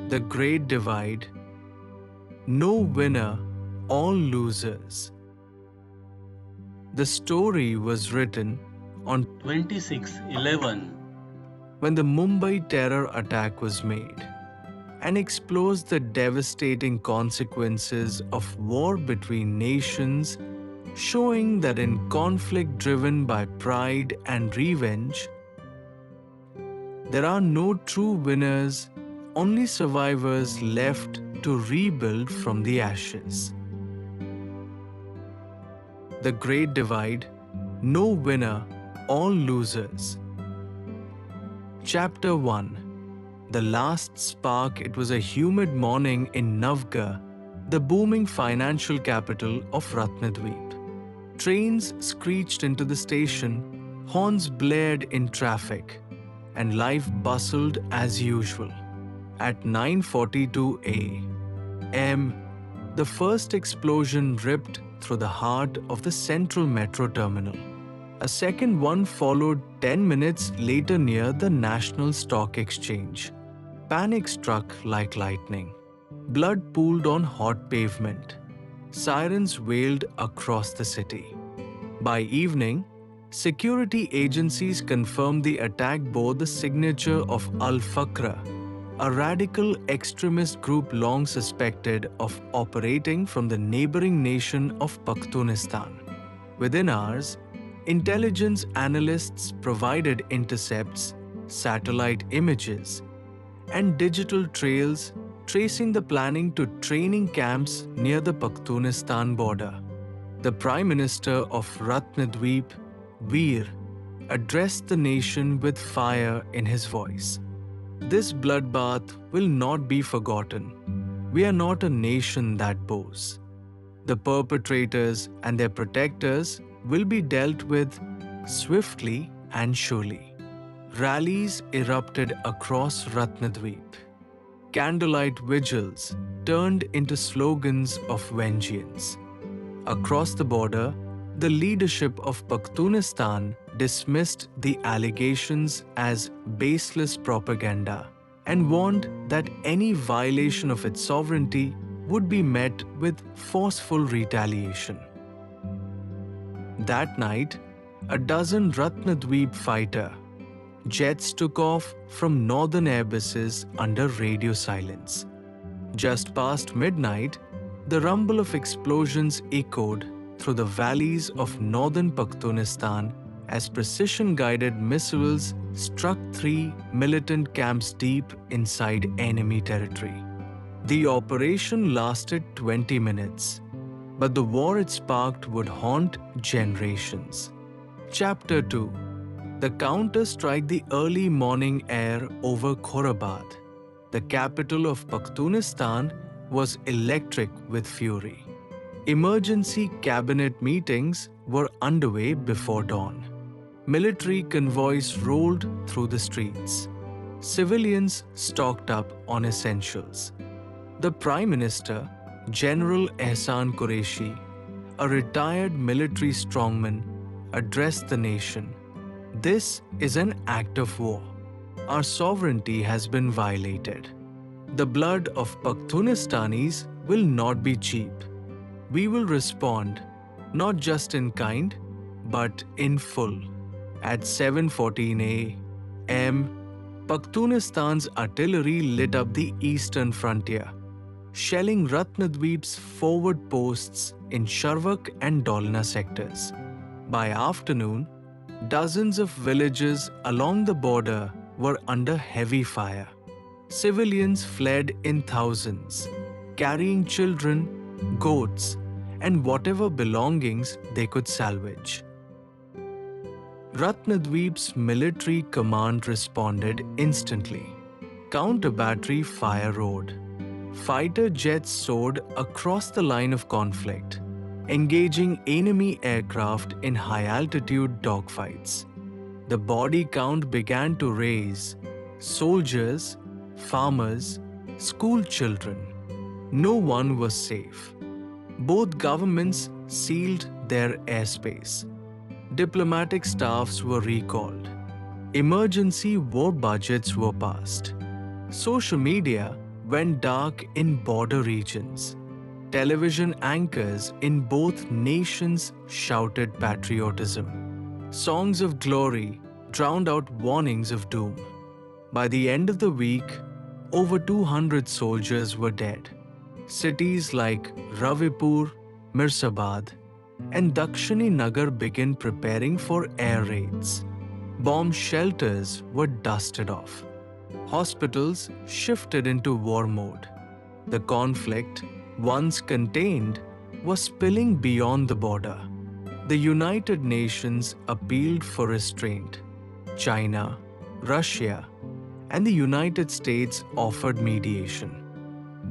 The Great Divide. No winner, all losers. The story was written on 26/11. when the Mumbai terror attack was made and explores the devastating consequences of war between nations, showing that in conflict driven by pride and revenge, there are no true winners, only survivors left to rebuild from the ashes. The Great Divide. No winner, all losers. Chapter 1. The last spark. It was a humid morning in Navgarh, the booming financial capital of Ratnadweep. Trains screeched into the station, horns blared in traffic, and life bustled as usual. At 9:42 a.m., the first explosion ripped through the heart of the central metro terminal. A second one followed 10 minutes later near the National Stock Exchange. Panic struck like lightning. Blood pooled on hot pavement. Sirens wailed across the city. By evening, security agencies confirmed the attack bore the signature of Al-Faqra, a radical extremist group long suspected of operating from the neighboring nation of Pakhtunistan. Within hours, intelligence analysts provided intercepts, satellite images, and digital trails tracing the planning to training camps near the Pakhtunistan border. The Prime Minister of Ratnadweep, Veer, addressed the nation with fire in his voice. This bloodbath will not be forgotten. We are not a nation that boasts. The perpetrators and their protectors will be dealt with swiftly and surely. Rallies erupted across Ratnadweep. Candlelight vigils turned into slogans of vengeance. Across the border, the leadership of Pakhtunistan dismissed the allegations as baseless propaganda and warned that any violation of its sovereignty would be met with forceful retaliation. That night, a dozen Ratnadweep fighter jets took off from northern air bases under radio silence. Just past midnight, the rumble of explosions echoed through the valleys of northern Pakhtunistan as precision-guided missiles struck 3 militant camps deep inside enemy territory. The operation lasted 20 minutes, but the war it sparked would haunt generations. Chapter 2. The counter-strike. The early morning air over Khorabad, the capital of Pakhtunistan, was electric with fury. Emergency cabinet meetings were underway before dawn. Military convoys rolled through the streets. Civilians stocked up on essentials. The Prime Minister, General Ehsan Qureshi, a retired military strongman, addressed the nation. This is an act of war. Our sovereignty has been violated. The blood of Pakhtunistanis will not be cheap. We will respond, not just in kind, but in full. At 7:14 a.m., Pakhtunistan's artillery lit up the eastern frontier, shelling Ratnadweep's forward posts in Sharvak and Dolna sectors. By afternoon, dozens of villages along the border were under heavy fire. Civilians fled in thousands, carrying children, goats, and whatever belongings they could salvage. Ratnadweep's military command responded instantly. Counter-battery fire roared. Fighter jets soared across the line of conflict, engaging enemy aircraft in high-altitude dogfights. The body count began to rise. Soldiers, farmers, school children. No one was safe. Both governments sealed their airspace. Diplomatic staffs were recalled. Emergency war budgets were passed. Social media went dark in border regions. Television anchors in both nations shouted patriotism. Songs of glory drowned out warnings of doom. By the end of the week, over 200 soldiers were dead. Cities like Ravipur, Mirsabad, and Dakshini Nagar began preparing for air raids. Bomb shelters were dusted off. Hospitals shifted into war mode. The conflict, once contained, was spilling beyond the border. The United Nations appealed for restraint. China, Russia, and the United States offered mediation.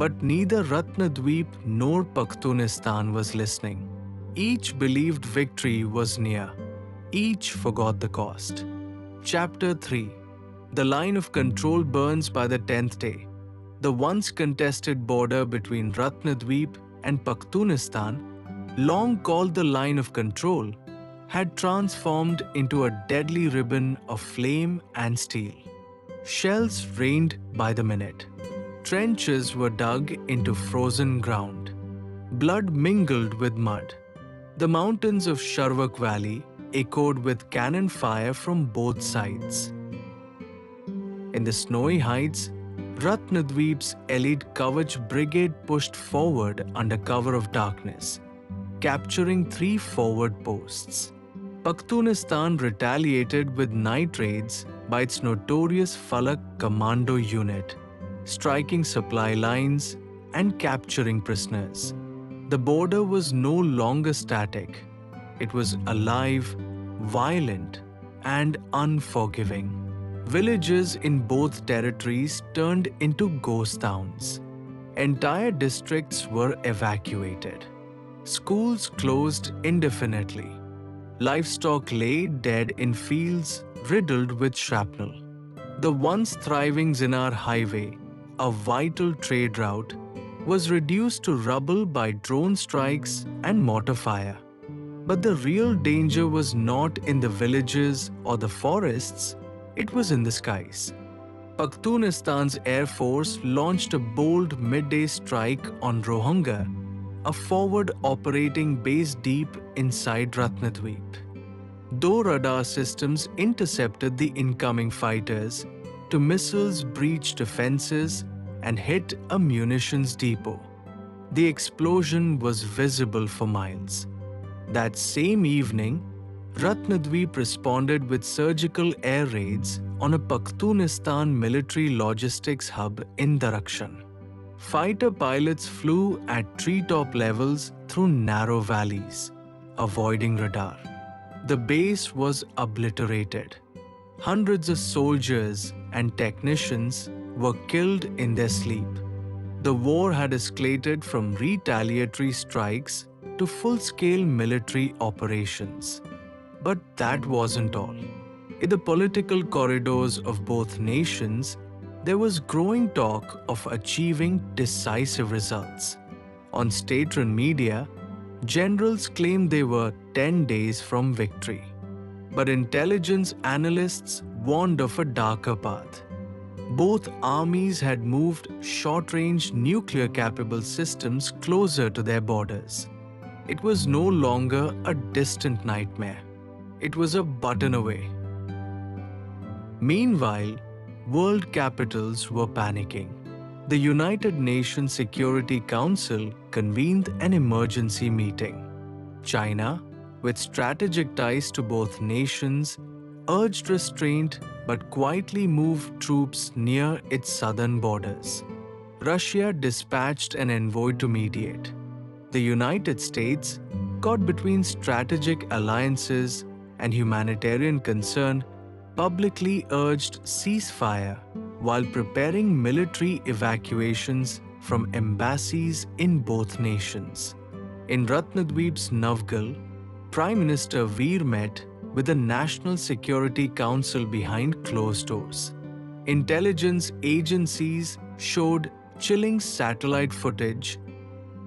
But neither Ratnadweep nor Pakhtunistan was listening. Each believed victory was near. Each forgot the cost. Chapter 3. The line of control burns by the 10th day. The once contested border between Ratnadweep and Pakhtunistan, long called the line of control, had transformed into a deadly ribbon of flame and steel. Shells rained by the minute. Trenches were dug into frozen ground. Blood mingled with mud. The mountains of Sharvak Valley echoed with cannon fire from both sides. In the snowy heights, Ratnadweep's elite Kavach brigade pushed forward under cover of darkness, capturing 3 forward posts. Pakhtunistan retaliated with night raids by its notorious Falak Commando unit, striking supply lines and capturing prisoners. The border was no longer static. It was alive, violent, and unforgiving. Villages in both territories turned into ghost towns. Entire districts were evacuated. Schools closed indefinitely. Livestock lay dead in fields riddled with shrapnel. The once thriving Zinar Highway, a vital trade route, was reduced to rubble by drone strikes and mortar fire. But the real danger was not in the villages or the forests, it was in the skies. Pakhtunistan's Air Force launched a bold midday strike on Rohanga, a forward operating base deep inside Ratnadweep. Though radar systems intercepted the incoming fighters, 2 missiles breached defenses and hit a munitions depot. The explosion was visible for miles. That same evening, Ratnadweep responded with surgical air raids on a Pakhtunistan military logistics hub in Darakshan. Fighter pilots flew at treetop levels through narrow valleys, avoiding radar. The base was obliterated. Hundreds of soldiers and technicians were killed in their sleep. The war had escalated from retaliatory strikes to full-scale military operations. But that wasn't all. In the political corridors of both nations, there was growing talk of achieving decisive results. On state-run media, generals claimed they were 10 days from victory. But intelligence analysts warned of a darker path. Both armies had moved short-range nuclear-capable systems closer to their borders. It was no longer a distant nightmare. It was a button away. Meanwhile, world capitals were panicking. The United Nations Security Council convened an emergency meeting. China, with strategic ties to both nations, urged restraint but quietly moved troops near its southern borders. Russia dispatched an envoy to mediate. The United States, caught between strategic alliances and humanitarian concern, publicly urged ceasefire while preparing military evacuations from embassies in both nations. In Ratnadweep's Navgal, Prime Minister Veer met with the National Security Council behind closed doors. Intelligence agencies showed chilling satellite footage.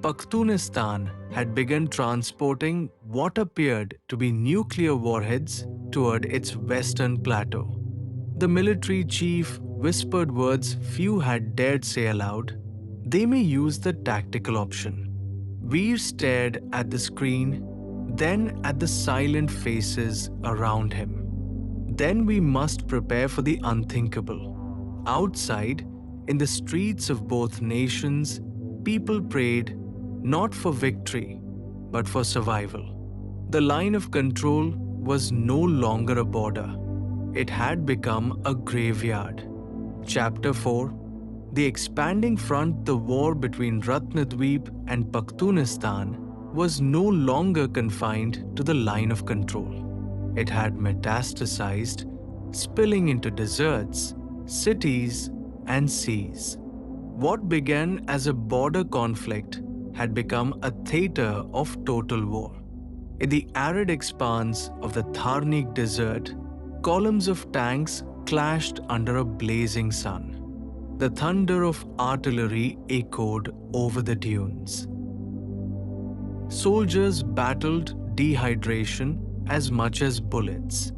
Pakhtunistan had begun transporting what appeared to be nuclear warheads toward its western plateau. The military chief whispered words few had dared say aloud, they may use the tactical option. Veer stared at the screen, then at the silent faces around him. Then we must prepare for the unthinkable. Outside, in the streets of both nations, people prayed not for victory, but for survival. The line of control was no longer a border. It had become a graveyard. Chapter 4. The expanding front, the war between Ratnadweep and Pakhtunistan, was no longer confined to the line of control. It had metastasized, spilling into deserts, cities, and seas. What began as a border conflict had become a theater of total war. In the arid expanse of the Tharnik Desert, columns of tanks clashed under a blazing sun. The thunder of artillery echoed over the dunes. Soldiers battled dehydration as much as bullets.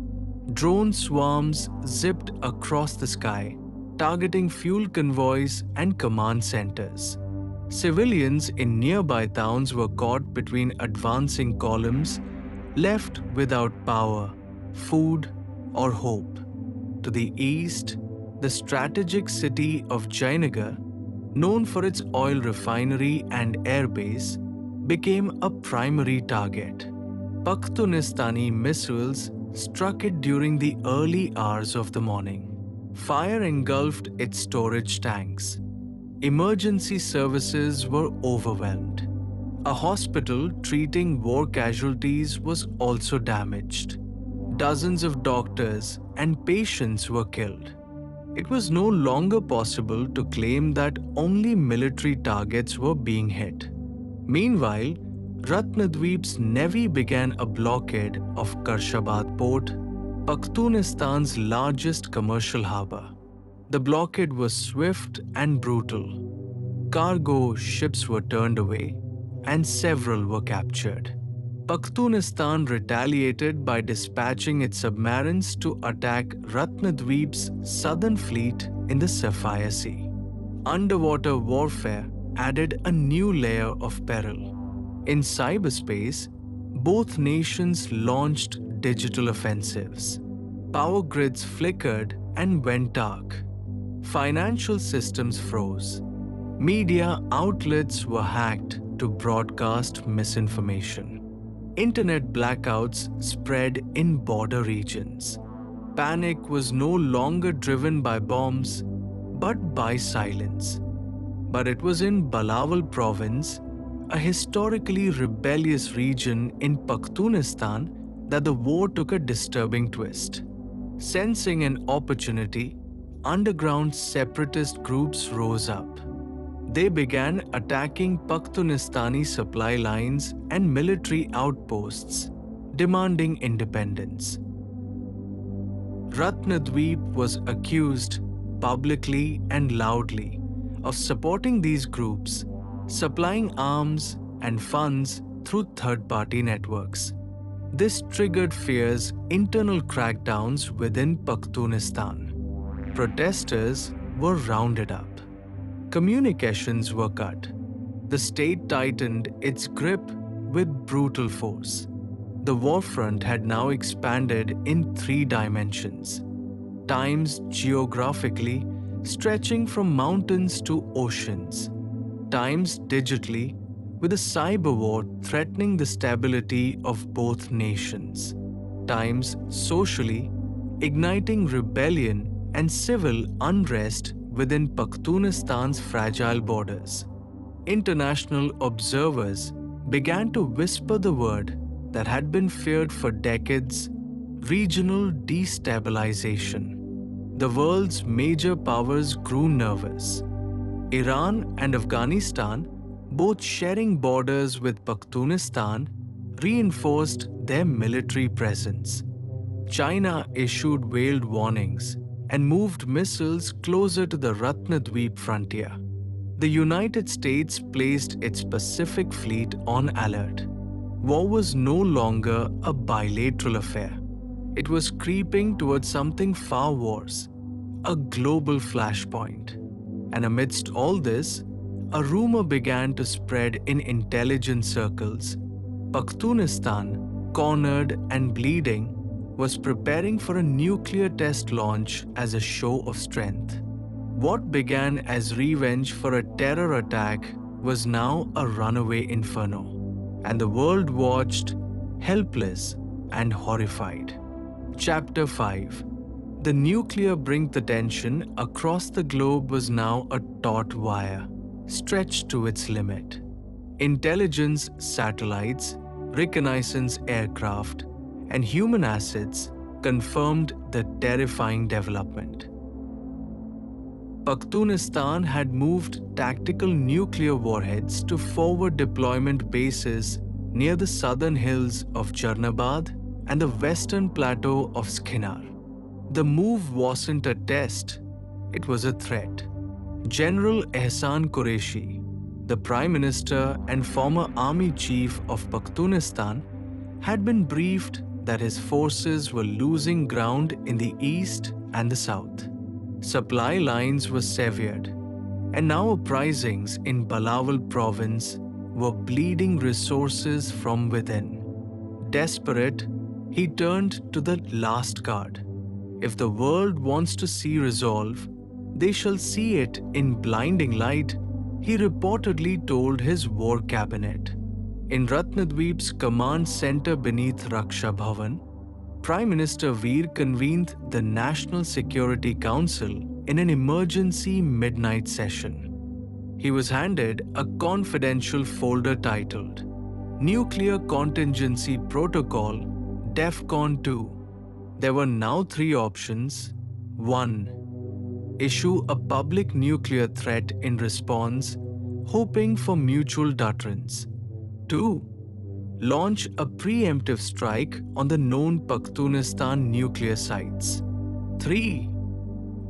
Drone swarms zipped across the sky, targeting fuel convoys and command centers. Civilians in nearby towns were caught between advancing columns, left without power, food, or hope. To the east, the strategic city of Jainagar, known for its oil refinery and airbase, became a primary target. Pakhtunistani missiles struck it during the early hours of the morning. Fire engulfed its storage tanks. Emergency services were overwhelmed. A hospital treating war casualties was also damaged. Dozens of doctors and patients were killed. It was no longer possible to claim that only military targets were being hit. Meanwhile, Ratnadweep's navy began a blockade of Karshabad port, Pakhtunistan's largest commercial harbor. The blockade was swift and brutal. Cargo ships were turned away, and several were captured. Pakhtunistan retaliated by dispatching its submarines to attack Ratnadweep's southern fleet in the Sapphire Sea. Underwater warfare added a new layer of peril. In cyberspace, both nations launched digital offensives. Power grids flickered and went dark. Financial systems froze. Media outlets were hacked to broadcast misinformation. Internet blackouts spread in border regions. Panic was no longer driven by bombs, but by silence. But it was in Balawal province, a historically rebellious region in Pakhtunistan, that the war took a disturbing twist. Sensing an opportunity, underground separatist groups rose up. They began attacking Pakhtunistani supply lines and military outposts, demanding independence. Ratnadweep was accused, publicly and loudly, of supporting these groups, supplying arms and funds through third-party networks. This triggered fierce internal crackdowns within Pakhtunistan. Protesters were rounded up. Communications were cut. The state tightened its grip with brutal force. The war front had now expanded in 3 dimensions. Times geographically, stretching from mountains to oceans. Times digitally, with a cyber war threatening the stability of both nations. Times socially, igniting rebellion and civil unrest within Pakhtunistan's fragile borders. International observers began to whisper the word that had been feared for decades: regional destabilization. The world's major powers grew nervous. Iran and Afghanistan, both sharing borders with Pakhtunistan, reinforced their military presence. China issued veiled warnings and moved missiles closer to the Ratnadweep frontier. The United States placed its Pacific Fleet on alert. War was no longer a bilateral affair. It was creeping towards something far worse, a global flashpoint. And amidst all this, a rumor began to spread in intelligence circles. Pakhtunistan, cornered and bleeding, was preparing for a nuclear test launch as a show of strength. What began as revenge for a terror attack was now a runaway inferno, and the world watched, helpless and horrified. Chapter 5. The nuclear brink. The tension across the globe was now a taut wire, stretched to its limit. Intelligence satellites, reconnaissance aircraft, and human assets confirmed the terrifying development. Pakhtunistan had moved tactical nuclear warheads to forward deployment bases near the southern hills of Jarnabad and the western plateau of Skinar. The move wasn't a test, it was a threat. General Ehsan Qureshi, the Prime Minister and former Army Chief of Pakhtunistan, had been briefed that his forces were losing ground in the east and the south. Supply lines were severed, and now uprisings in Balawal province were bleeding resources from within. Desperate, he turned to the last card. If the world wants to see resolve, they shall see it in blinding light, he reportedly told his war cabinet. In Ratnadweep's command center beneath Raksha Bhavan, Prime Minister Veer convened the National Security Council in an emergency midnight session. He was handed a confidential folder titled Nuclear Contingency Protocol DEFCON 2. There were now 3 options. 1. Issue a public nuclear threat in response, hoping for mutual deterrence. 2. Launch a preemptive strike on the known Pakhtunistan nuclear sites. 3.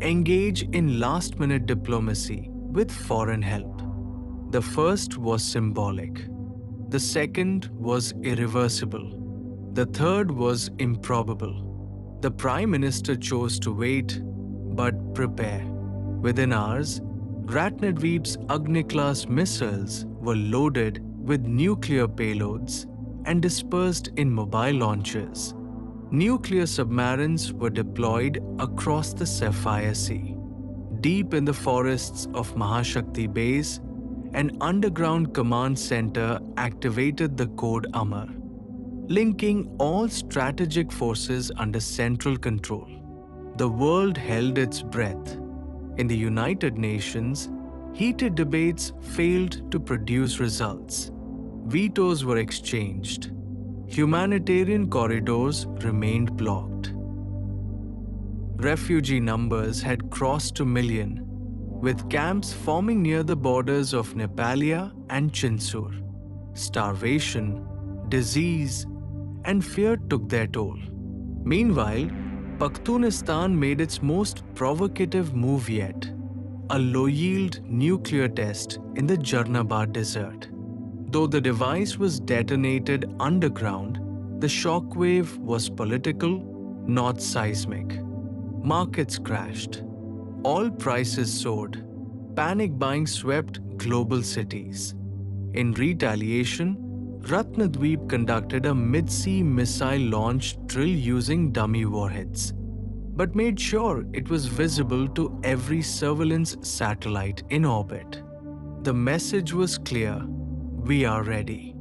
Engage in last-minute diplomacy with foreign help. The first was symbolic. The second was irreversible. The third was improbable. The Prime Minister chose to wait, but prepare. Within hours, Ratnadweep's Agni-class missiles were loaded with nuclear payloads and dispersed in mobile launchers. Nuclear submarines were deployed across the Sapphire Sea. Deep in the forests of Mahashakti Base, an underground command center activated the code Amar, linking all strategic forces under central control. The world held its breath. In the United Nations, heated debates failed to produce results. Vetoes were exchanged. Humanitarian corridors remained blocked. Refugee numbers had crossed 2 million, with camps forming near the borders of Nepalia and Chinsur. Starvation, disease, and fear took their toll. Meanwhile, Pakhtunistan made its most provocative move yet, a low-yield nuclear test in the Jarnabad desert. Though the device was detonated underground, the shockwave was political, not seismic. Markets crashed. Oil prices soared. Panic buying swept global cities. In retaliation, Ratnadweep conducted a mid-sea missile launch drill using dummy warheads, but made sure it was visible to every surveillance satellite in orbit. The message was clear: we are ready.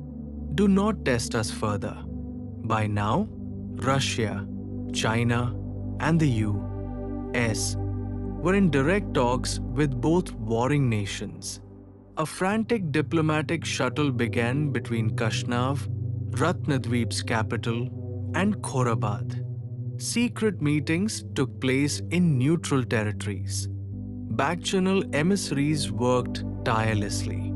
Do not test us further. By now, Russia, China, and the US were in direct talks with both warring nations. A frantic diplomatic shuttle began between Kashnav, Ratnadweep's capital, and Khorabad. Secret meetings took place in neutral territories. Back-channel emissaries worked tirelessly.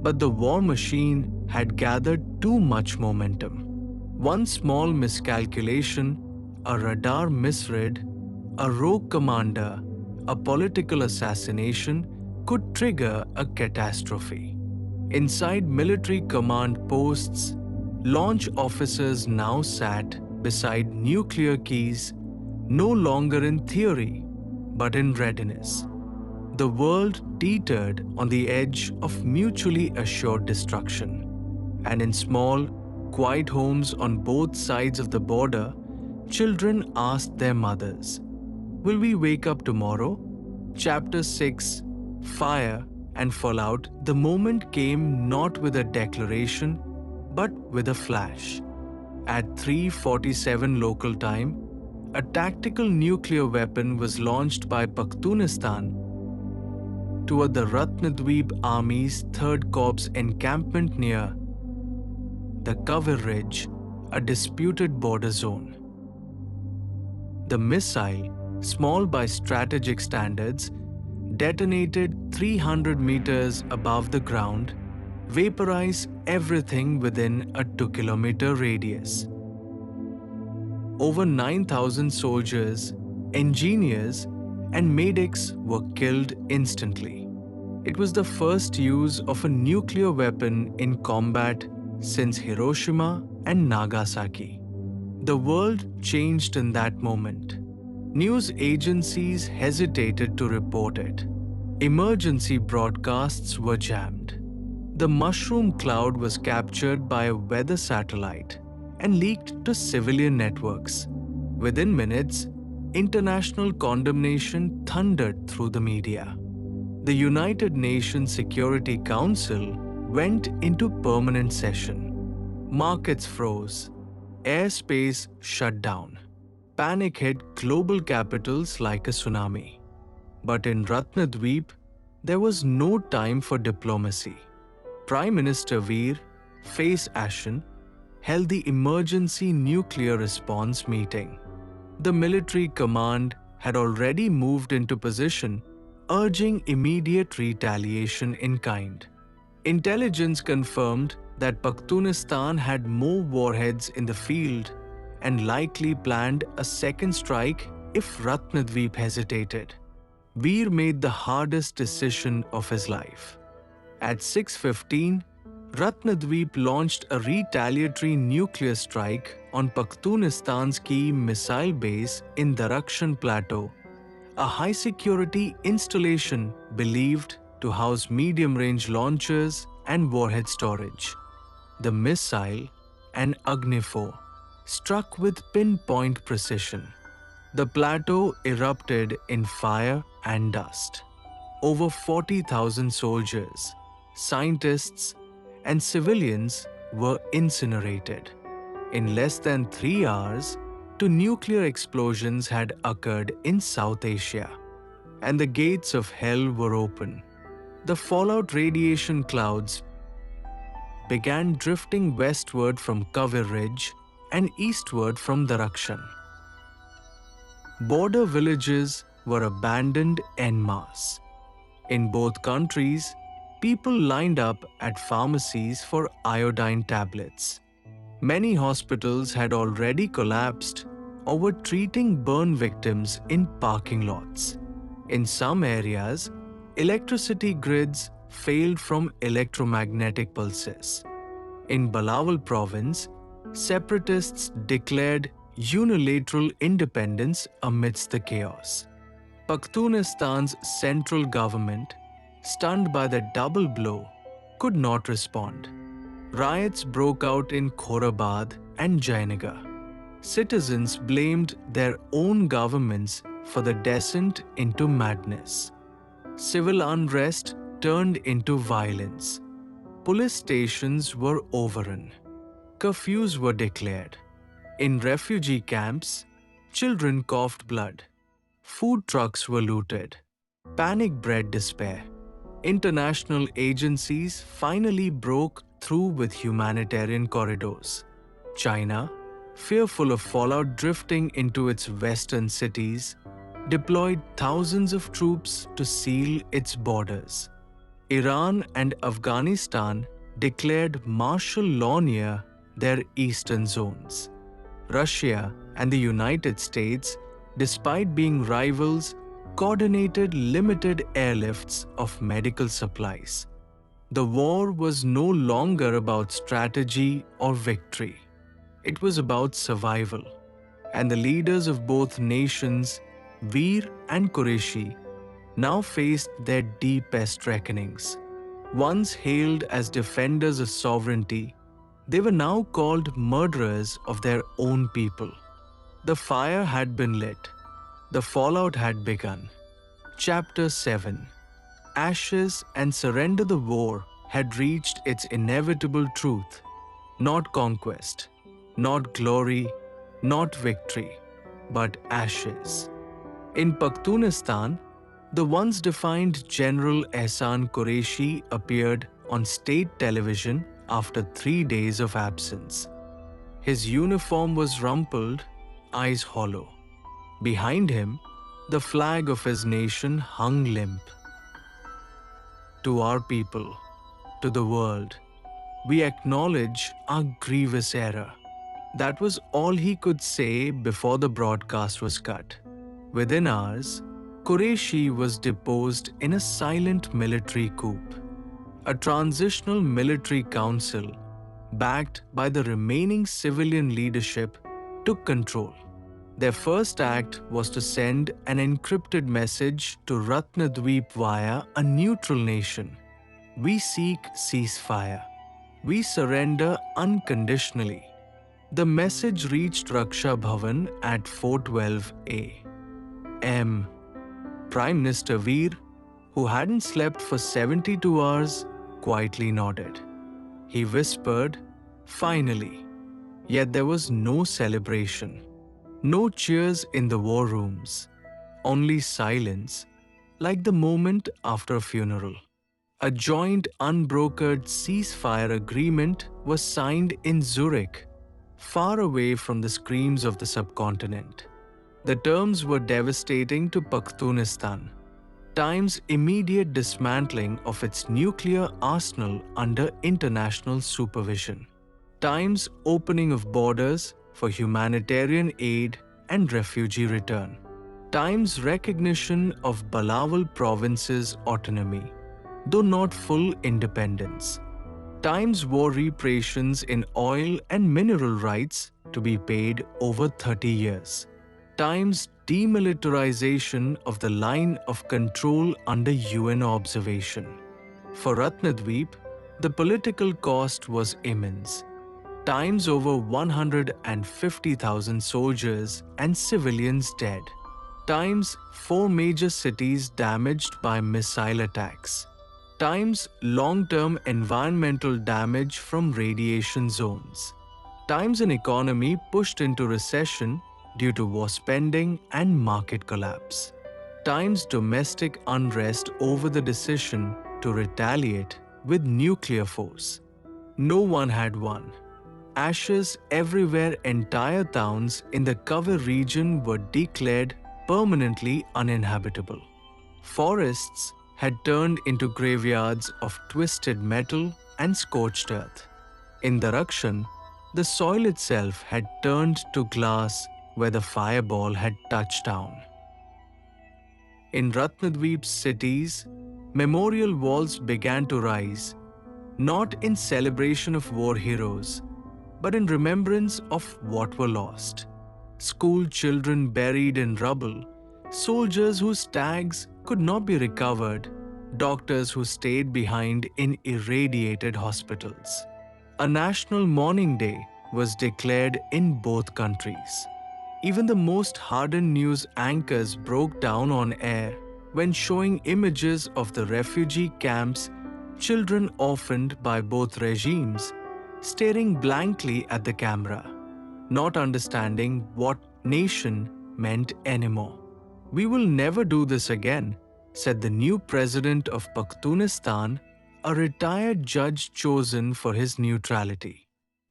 But the war machine had gathered too much momentum. One small miscalculation, a radar misread, a rogue commander, a political assassination could trigger a catastrophe. Inside military command posts, launch officers now sat beside nuclear keys, no longer in theory, but in readiness. The world teetered on the edge of mutually assured destruction. And in small, quiet homes on both sides of the border, children asked their mothers, "Will we wake up tomorrow?" Chapter 6, Fire and Fallout. The moment came not with a declaration, but with a flash. At 3:47 local time, a tactical nuclear weapon was launched by Pakhtunistan toward the Ratnadweep Army's 3rd Corps encampment near the Kavir Ridge, a disputed border zone. The missile, small by strategic standards, detonated 300 meters above the ground, vaporized everything within a 2-kilometer radius. Over 9,000 soldiers, engineers, and medics were killed instantly. It was the first use of a nuclear weapon in combat since Hiroshima and Nagasaki. The world changed in that moment. News agencies hesitated to report it. Emergency broadcasts were jammed. The mushroom cloud was captured by a weather satellite and leaked to civilian networks. Within minutes, international condemnation thundered through the media. The United Nations Security Council went into permanent session. Markets froze. Airspace shut down. Panic hit global capitals like a tsunami. But in Ratnadweep, there was no time for diplomacy. Prime Minister Veer, face ashen, held the emergency nuclear response meeting. The military command had already moved into position, urging immediate retaliation in kind. Intelligence confirmed that Pakhtunistan had more warheads in the field and likely planned a second strike if Ratnadweep hesitated. Veer made the hardest decision of his life. At 6:15, Ratnadweep launched a retaliatory nuclear strike on Pakhtunistan's key missile base in Darakhshan Plateau, a high-security installation believed to house medium-range launchers and warhead storage. The missile, an Agni-4, struck with pinpoint precision. The plateau erupted in fire and dust. Over 40,000 soldiers, scientists, and civilians were incinerated. In less than 3 hours, 2 nuclear explosions had occurred in South Asia, and the gates of hell were open. The fallout radiation clouds began drifting westward from Kavir Ridge and eastward from Darakhshan. Border villages were abandoned en masse. In both countries, people lined up at pharmacies for iodine tablets. Many hospitals had already collapsed or were treating burn victims in parking lots. In some areas, electricity grids failed from electromagnetic pulses. In Balawal province, separatists declared unilateral independence amidst the chaos. Pakhtunistan's central government, stunned by the double blow, could not respond. Riots broke out in Khorabad and Jainagar. Citizens blamed their own governments for the descent into madness. Civil unrest turned into violence. Police stations were overrun. Curfews were declared. In refugee camps, children coughed blood. Food trucks were looted. Panic bred despair. International agencies finally broke through with humanitarian corridors. China, fearful of fallout drifting into its western cities, deployed thousands of troops to seal its borders. Iran and Afghanistan declared martial law near their eastern zones. Russia and the United States, despite being rivals, coordinated limited airlifts of medical supplies. The war was no longer about strategy or victory. It was about survival, and the leaders of both nations, Veer and Qureshi, now faced their deepest reckonings. Once hailed as defenders of sovereignty, they were now called murderers of their own people. The fire had been lit. The fallout had begun. Chapter 7. Ashes and Surrender. The war had reached its inevitable truth. Not conquest, not glory, not victory, but ashes. In Pakhtunistan, the once defined General Ehsan Qureshi appeared on state television after 3 days of absence. His uniform was rumpled, eyes hollow. Behind him, the flag of his nation hung limp. To our people, to the world, we acknowledge our grievous error. That was all he could say before the broadcast was cut. Within hours, Qureshi was deposed in a silent military coup. A transitional military council, backed by the remaining civilian leadership, took control. Their first act was to send an encrypted message to Ratnadweep via a neutral nation. We seek ceasefire. We surrender unconditionally. The message reached Raksha Bhavan at 4:12 a.m. Prime Minister Veer, who hadn't slept for 72 hours, quietly nodded. He whispered, "Finally." Yet there was no celebration. No cheers in the war rooms. Only silence, like the moment after a funeral. A joint unbrokered ceasefire agreement was signed in Zurich, far away from the screams of the subcontinent. The terms were devastating to Pakhtunistan. Time's immediate dismantling of its nuclear arsenal under international supervision. Time's opening of borders for humanitarian aid and refugee return. Time's recognition of Balawal province's autonomy, though not full independence. Time's war reparations in oil and mineral rights to be paid over 30 years. Time's demilitarization of the line of control under UN observation. For Ratnadweep, the political cost was immense. Times over 150,000 soldiers and civilians dead. Times 4 major cities damaged by missile attacks. Times long-term environmental damage from radiation zones. Times an economy pushed into recession due to war spending and market collapse. Times domestic unrest over the decision to retaliate with nuclear force. No one had won. Ashes everywhere. Entire towns in the Kavir region were declared permanently uninhabitable. Forests had turned into graveyards of twisted metal and scorched earth. In Darakshan, the soil itself had turned to glass where the fireball had touched down. In Ratnadweep's cities, memorial walls began to rise, not in celebration of war heroes, but in remembrance of what were lost. School children buried in rubble, soldiers whose tags could not be recovered, doctors who stayed behind in irradiated hospitals. A national mourning day was declared in both countries. Even the most hardened news anchors broke down on air when showing images of the refugee camps, children orphaned by both regimes, staring blankly at the camera, not understanding what nation meant anymore. "We will never do this again," said the new president of Pakhtunistan, a retired judge chosen for his neutrality.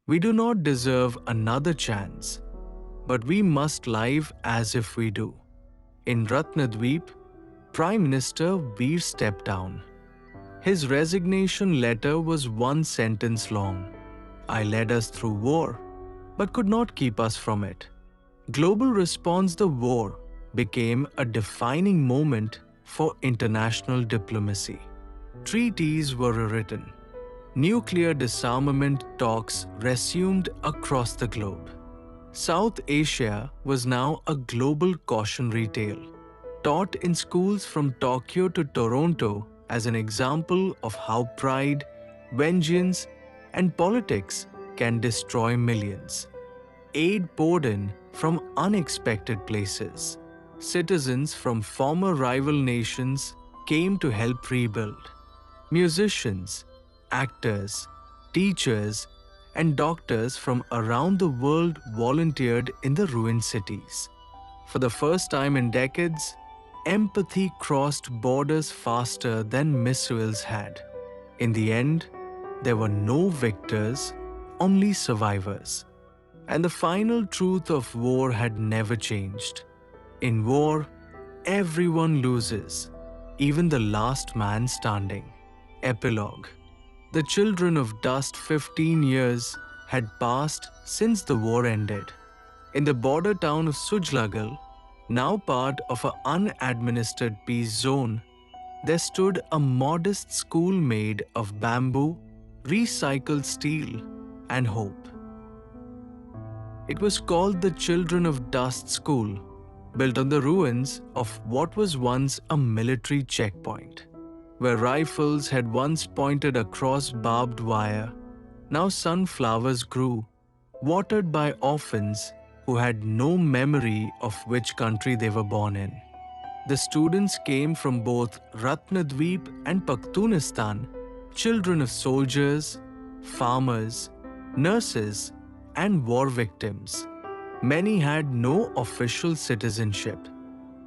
"We do not deserve another chance, but we must live as if we do." In Ratnadweep, Prime Minister Veer stepped down. His resignation letter was one sentence long. "I led us through war, but could not keep us from it." Global response. The war became a defining moment for international diplomacy. Treaties were rewritten. Nuclear disarmament talks resumed across the globe. South Asia was now a global cautionary tale. taught in schools from Tokyo to Toronto as an example of how pride, vengeance, and politics can destroy millions. Aid poured in from unexpected places. Citizens from former rival nations came to help rebuild. Musicians, actors, teachers, and doctors from around the world volunteered in the ruined cities. For the first time in decades, empathy crossed borders faster than missiles had. In the end, there were no victors, only survivors. And the final truth of war had never changed. In war, everyone loses, even the last man standing. Epilogue. The children of dust 15 years had passed since the war ended. In the border town of Sujlagal, now part of an unadministered peace zone, there stood a modest school made of bamboo, recycled steel, and hope. It was called the Children of Dust School, built on the ruins of what was once a military checkpoint. Where rifles had once pointed across barbed wire, now sunflowers grew, watered by orphans who had no memory of which country they were born in. The students came from both Ratnadweep and Pakhtunistan, children of soldiers, farmers, nurses, and war victims. Many had no official citizenship.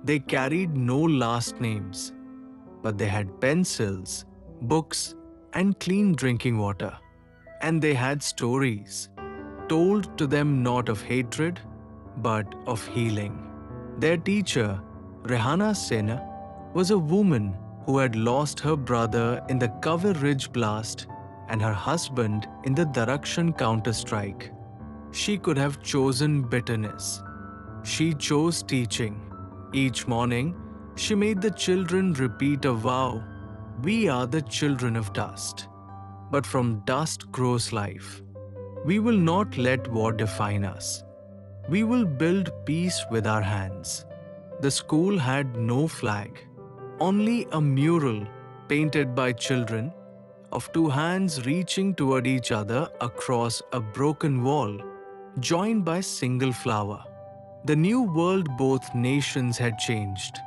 They carried no last names, but they had pencils, books, and clean drinking water. And they had stories, told to them not of hatred, but of healing. Their teacher, Rehana Sena, was a woman who had lost her brother in the Cover Ridge blast and her husband in the Darakshan counter-strike. She could have chosen bitterness. She chose teaching. Each morning, she made the children repeat a vow. We are the children of dust. But from dust grows life. We will not let war define us. We will build peace with our hands. The school had no flag, only a mural painted by children of two hands reaching toward each other across a broken wall, joined by a single flower. The new world both nations had changed.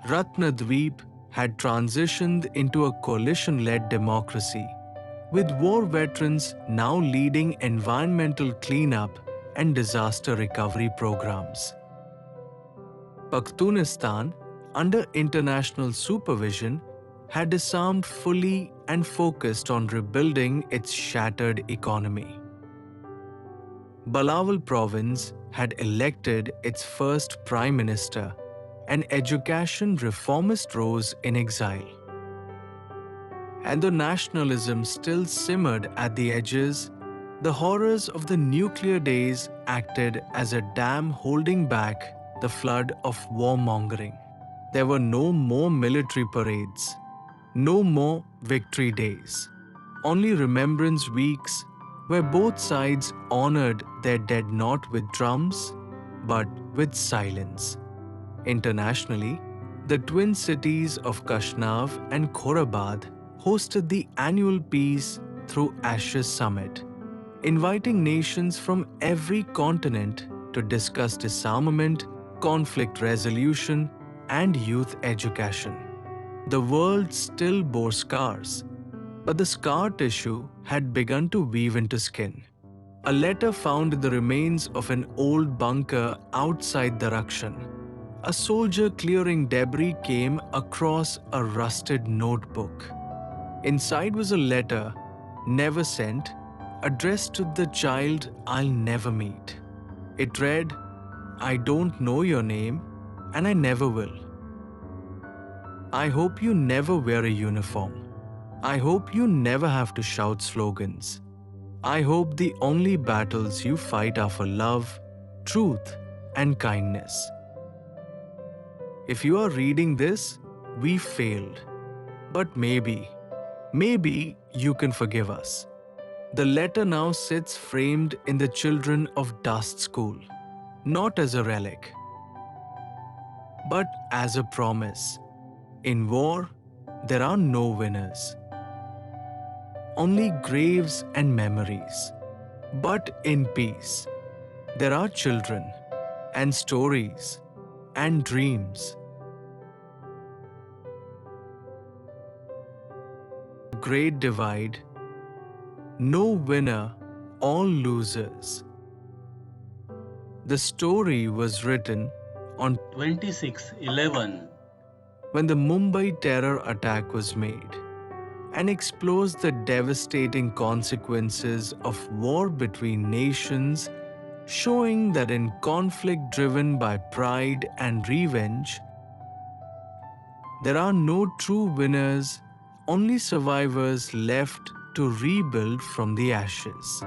Ratnadweep had transitioned into a coalition-led democracy, with war veterans now leading environmental cleanup and disaster recovery programs. Pakhtunistan, under international supervision, had disarmed fully and focused on rebuilding its shattered economy. Balawal province had elected its first prime minister, and education reformist rose in exile. And though nationalism still simmered at the edges, the horrors of the nuclear days acted as a dam holding back the flood of warmongering. There were no more military parades, no more victory days, only remembrance weeks where both sides honored their dead not with drums, but with silence. Internationally, the twin cities of Kashnав and Khorabad hosted the annual Peace Through Ashes Summit, inviting nations from every continent to discuss disarmament, conflict resolution, and youth education. The world still bore scars, but the scar tissue had begun to weave into skin. A letter found in the remains of an old bunker outside Darakshan. A soldier clearing debris came across a rusted notebook. Inside was a letter, never sent, addressed to the child I'll never meet. It read, I don't know your name, and I never will. I hope you never wear a uniform. I hope you never have to shout slogans. I hope the only battles you fight are for love, truth, and kindness. If you are reading this, we failed. But maybe you can forgive us. The letter now sits framed in the Children of Dust School, not as a relic, but as a promise. In war, there are no winners, only graves and memories. But in peace, there are children and stories and dreams. Great divide, no winner, all losers. The story was written on 26/11. when the Mumbai terror attack was made and exposed the devastating consequences of war between nations, showing that in conflict driven by pride and revenge, there are no true winners, only survivors left to rebuild from the ashes.